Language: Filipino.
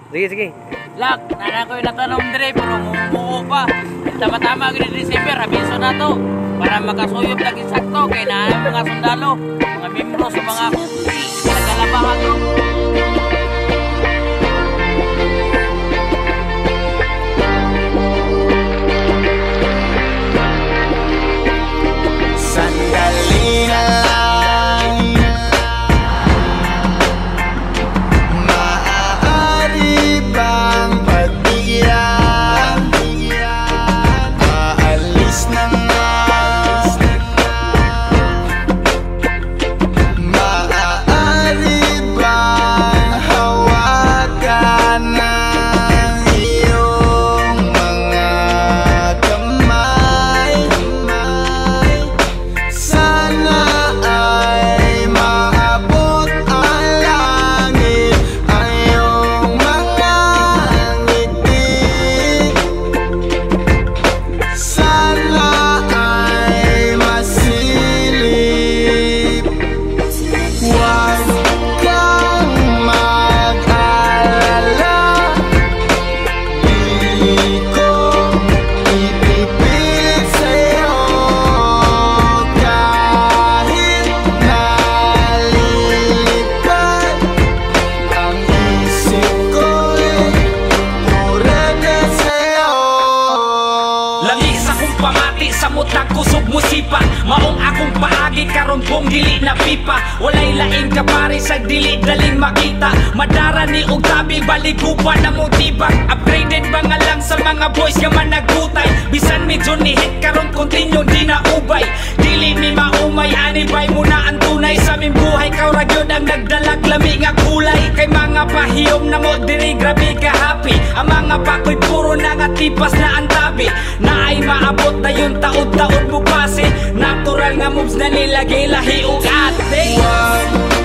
Sige, sige. Lak, nana ko yung natanom dire, pero mumuo pa. Tama-tama gini December, abiso na to. Para makasuyop lagi sakto, kaya na mga sundalo, mga membro sa mga nagkalabahan to. Sandali na lang, maaari bang pagbigyan? Maalis na nga, maaari bang hawakan ng iyong mga kamay? Sana ay maabot ang langit ang iyong mga ngiti. Sana ay masilip. Huwag kang mag-alala, di ko ipipilit sa'yo. Kahit nalilipad ang isip ko'y purada sa'yo. Langis akong pamati sa mutang kusog musipa. Maong akong paagi karon kong dili na pipa. Walay laing kapari sa dili daling makita. Madara ni og tabi baligupan na mong tibak. Upgraded ba nga lang sa mga boys nga man nagutay. Bisan medyo ni hit karon continue di na ubay. Dili mi maumay anibay mo na ang tunay sa aming buhay. Kaw ragyod ang nagdalag lami nga kulay. Kay mga pahiyom na mo diri grabe ka happy. Ang mga pakoy puro na nga tipas na ang tabi. Na ay maabot na yung taod-taod mo pase. Natural nga moves na nilagay lahi og ate. Huwag